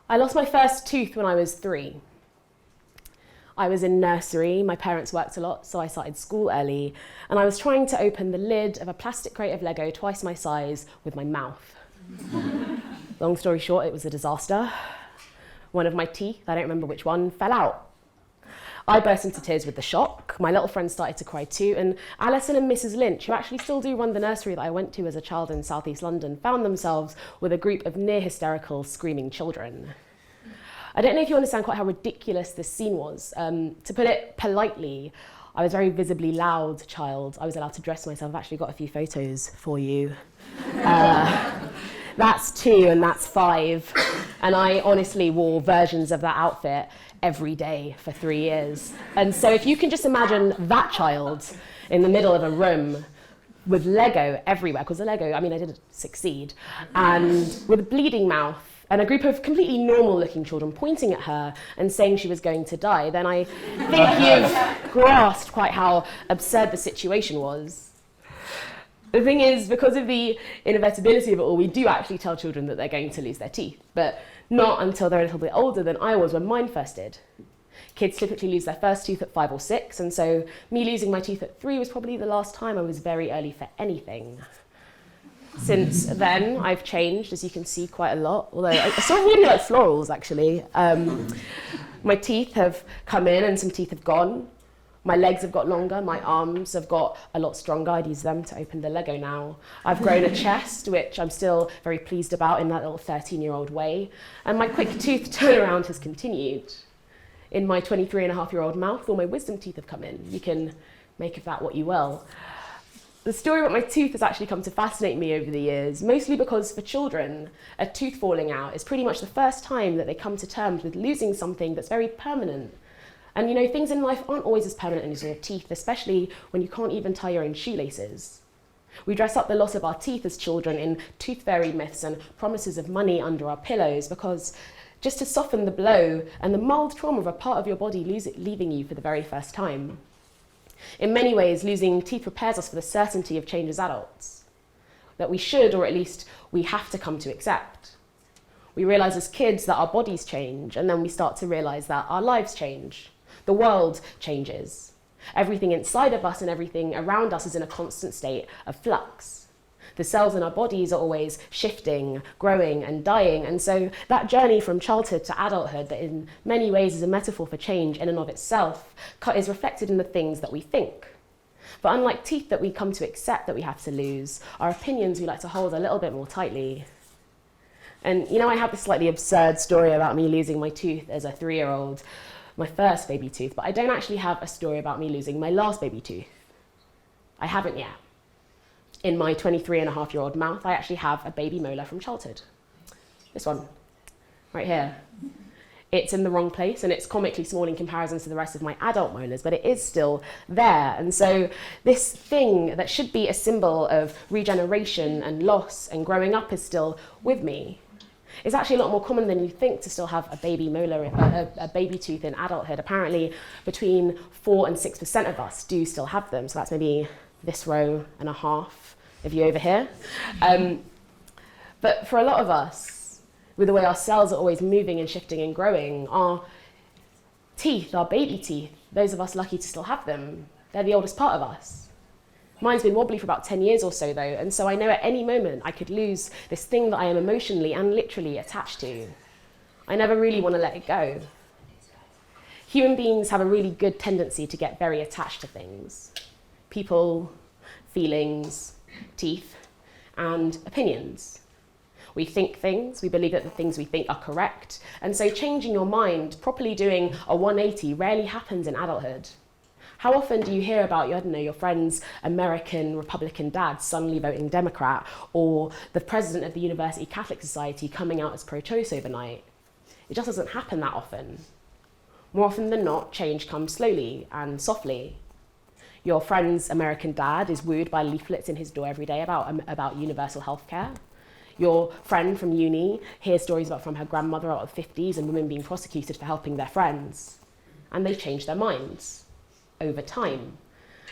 I lost my first tooth when I was 3. I was in nursery, my parents worked a lot, so I started school early, and I was trying to open the lid of a plastic crate of Lego twice my size with my mouth. Long story short, it was a disaster. One of my teeth, I don't remember which one, fell out. I burst into tears with the shock. My little friends started to cry too, and Alison and Mrs. Lynch, who actually still do run the nursery that I went to as a child in southeast London, found themselves with a group of near hysterical, screaming children. I don't know if you understand quite how ridiculous this scene was. To put it politely, I was a very visibly loud child. I was allowed to dress myself. I've actually got a few photos for you. That's 2 and that's 5. And I honestly wore versions of that outfit every day for 3 years. And so if you can just imagine that child in the middle of a room with Lego everywhere, because the Lego, I mean, I didn't succeed, and with a bleeding mouth, and a group of completely normal-looking children pointing at her and saying she was going to die, then I think you've grasped quite how absurd the situation was. The thing is, because of the inevitability of it all, we do actually tell children that they're going to lose their teeth, but not until they're a little bit older than I was when mine first did. Kids typically lose their first tooth at 5 or 6, and so me losing my teeth at 3 was probably the last time I was very early for anything. Since then, I've changed, as you can see, quite a lot, although I sort of really like florals, actually. My teeth have come in and some teeth have gone. My legs have got longer, my arms have got a lot stronger. I'd use them to open the Lego now. I've grown a chest, which I'm still very pleased about in that little 13-year-old way. And my quick tooth turnaround has continued. In my 23-and-a-half-year-old mouth, all my wisdom teeth have come in. You can make of that what you will. The story about my tooth has actually come to fascinate me over the years, mostly because for children, a tooth falling out is pretty much the first time that they come to terms with losing something that's very permanent. And you know, things in life aren't always as permanent as your teeth, especially when you can't even tie your own shoelaces. We dress up the loss of our teeth as children in tooth fairy myths and promises of money under our pillows, because just to soften the blow and the mild trauma of a part of your body leaving you for the very first time. In many ways, losing teeth prepares us for the certainty of change as adults, that we should, or at least we have to come to accept. We realize as kids that our bodies change, and then we start to realize that our lives change. The world changes. Everything inside of us and everything around us is in a constant state of flux. The cells in our bodies are always shifting, growing, and dying, and so that journey from childhood to adulthood, that in many ways is a metaphor for change in and of itself, is reflected in the things that we think. But unlike teeth that we come to accept that we have to lose, our opinions we like to hold a little bit more tightly. And you know, I have this slightly absurd story about me losing my tooth as a 3-year-old, my first baby tooth, but I don't actually have a story about me losing my last baby tooth. I haven't yet. In my 23-and-a-half-year-old mouth, I actually have a baby molar from childhood. This one, right here. It's in the wrong place, and it's comically small in comparison to the rest of my adult molars, but it is still there. And so this thing that should be a symbol of regeneration and loss and growing up is still with me. It's actually a lot more common than you think to still have a baby molar, a baby tooth in adulthood. Apparently, between 4 and 6% of us do still have them, so that's maybe this row and a half of you over here. But for a lot of us, with the way our cells are always moving and shifting and growing, our teeth, our baby teeth, those of us lucky to still have them, they're the oldest part of us. Mine's been wobbly for about 10 years or so though, and so I know at any moment I could lose this thing that I am emotionally and literally attached to. I never really want to let it go. Human beings have a really good tendency to get very attached to things. People, feelings, teeth, and opinions. We think things, we believe that the things we think are correct, and so changing your mind, properly doing a 180, rarely happens in adulthood. How often do you hear about, your friend's American Republican dad suddenly voting Democrat, or the president of the University Catholic Society coming out as pro-choice overnight? It just doesn't happen that often. More often than not, change comes slowly and softly. Your friend's American dad is wooed by leaflets in his door every day about universal healthcare. Your friend from uni hears stories from her grandmother out of the 50s and women being prosecuted for helping their friends. And they change their minds over time.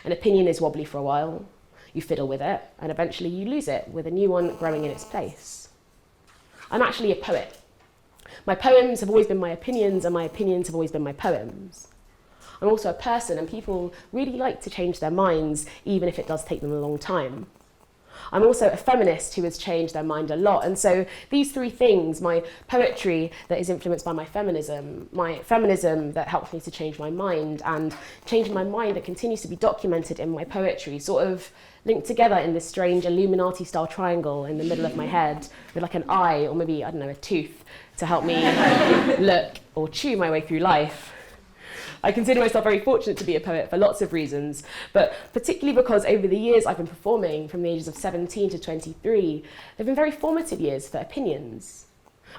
An opinion is wobbly for a while, you fiddle with it, and eventually you lose it with a new one growing in its place. I'm actually a poet. My poems have always been my opinions, and my opinions have always been my poems. I'm also a person, and people really like to change their minds, even if it does take them a long time. I'm also a feminist who has changed their mind a lot, and so these three things, my poetry that is influenced by my feminism that helps me to change my mind, and changing my mind that continues to be documented in my poetry, sort of linked together in this strange Illuminati-style triangle in the middle of my head, with like an eye, or maybe, I don't know, a tooth, to help me look or chew my way through life. I consider myself very fortunate to be a poet for lots of reasons, but particularly because over the years I've been performing, from the ages of 17 to 23, they've been very formative years for opinions.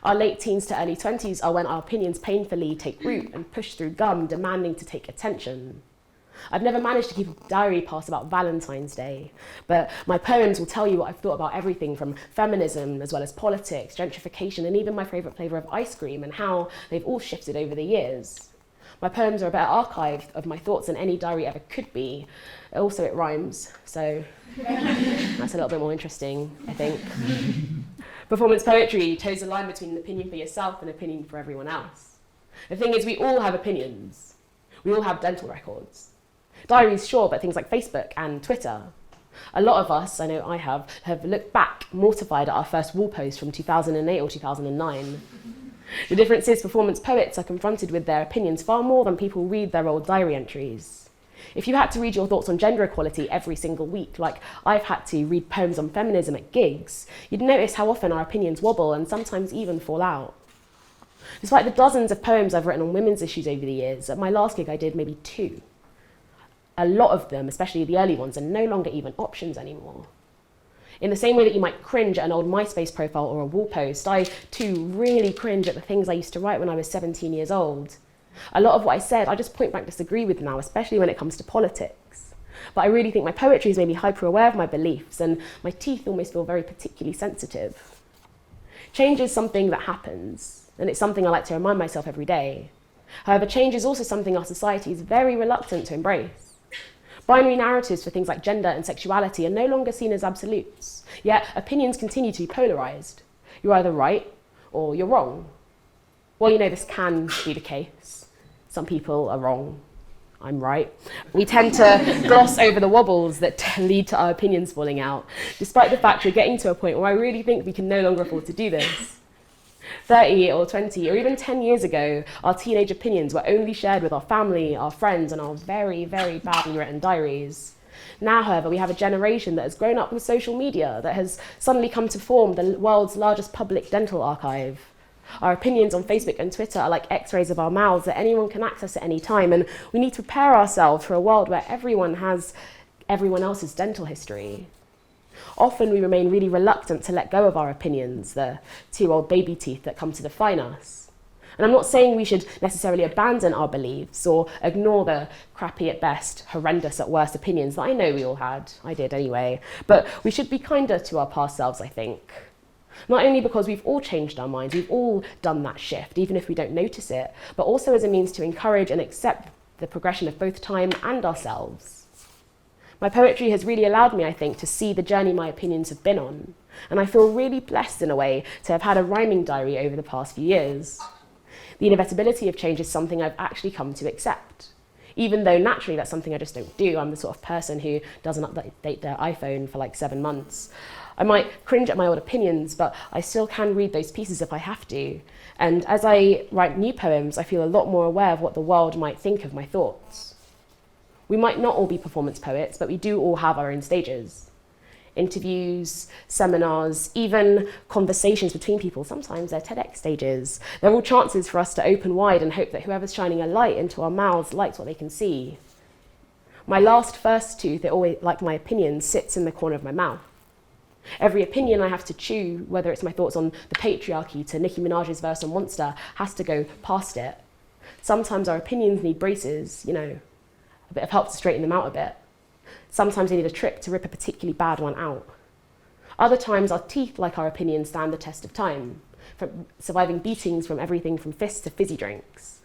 Our late teens to early 20s are when our opinions painfully take root and push through gum, demanding to take attention. I've never managed to keep a diary past about Valentine's Day, but my poems will tell you what I've thought about everything from feminism, as well as politics, gentrification, and even my favourite flavour of ice cream, and how they've all shifted over the years. My poems are a better archive of my thoughts than any diary ever could be. Also, it rhymes, so that's a little bit more interesting, I think. Performance poetry toes the line between an opinion for yourself and an opinion for everyone else. The thing is, we all have opinions. We all have dental records. Diaries, sure, but things like Facebook and Twitter. A lot of us, I know I have looked back, mortified at our first wall post from 2008 or 2009. The difference is performance poets are confronted with their opinions far more than people read their old diary entries. If you had to read your thoughts on gender equality every single week, like I've had to read poems on feminism at gigs, you'd notice how often our opinions wobble and sometimes even fall out. Despite the dozens of poems I've written on women's issues over the years, at my last gig I did maybe 2. A lot of them, especially the early ones, are no longer even options anymore. In the same way that you might cringe at an old MySpace profile or a wall post, I too really cringe at the things I used to write when I was 17 years old. A lot of what I said, I just point blank disagree with now, especially when it comes to politics. But I really think my poetry has made me hyper aware of my beliefs, and my teeth almost feel very particularly sensitive. Change is something that happens, and it's something I like to remind myself every day. However, change is also something our society is very reluctant to embrace. Binary narratives for things like gender and sexuality are no longer seen as absolutes, yet opinions continue to be polarised. You're either right or you're wrong. Well, you know, this can be the case. Some people are wrong, I'm right. We tend to gloss over the wobbles that lead to our opinions falling out, despite the fact we're getting to a point where I really think we can no longer afford to do this. 30 or 20 or even 10 years ago, our teenage opinions were only shared with our family, our friends, and our very, very badly written diaries. Now, however, we have a generation that has grown up with social media, that has suddenly come to form the world's largest public dental archive. Our opinions on Facebook and Twitter are like x-rays of our mouths that anyone can access at any time, and we need to prepare ourselves for a world where everyone has everyone else's dental history. Often we remain really reluctant to let go of our opinions, the 2 old baby teeth that come to define us. And I'm not saying we should necessarily abandon our beliefs or ignore the crappy at best, horrendous at worst opinions that I know we all had. I did anyway. But we should be kinder to our past selves, I think. Not only because we've all changed our minds, we've all done that shift, even if we don't notice it, but also as a means to encourage and accept the progression of both time and ourselves. My poetry has really allowed me, I think, to see the journey my opinions have been on, and I feel really blessed in a way to have had a rhyming diary over the past few years. The inevitability of change is something I've actually come to accept, even though naturally that's something I just don't do. I'm the sort of person who doesn't update their iPhone for like 7 months. I might cringe at my old opinions, but I still can read those pieces if I have to, and as I write new poems, I feel a lot more aware of what the world might think of my thoughts. We might not all be performance poets, but we do all have our own stages. Interviews, seminars, even conversations between people, sometimes they're TEDx stages. They're all chances for us to open wide and hope that whoever's shining a light into our mouths likes what they can see. My first tooth, like my opinion, sits in the corner of my mouth. Every opinion I have to chew, whether it's my thoughts on the patriarchy to Nicki Minaj's verse on Monster, has to go past it. Sometimes our opinions need braces, a bit of help to straighten them out a bit. Sometimes they need a trick to rip a particularly bad one out. Other times our teeth, like our opinions, stand the test of time, from surviving beatings from everything from fists to fizzy drinks.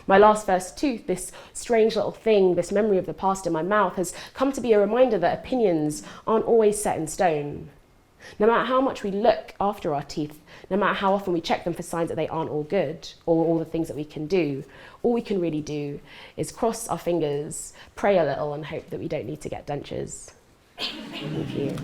My first tooth, this strange little thing, this memory of the past in my mouth, has come to be a reminder that opinions aren't always set in stone. No matter how much we look after our teeth, no matter how often we check them for signs that they aren't all good, or all the things that we can do, all we can really do is cross our fingers, pray a little, and hope that we don't need to get dentures. Thank you.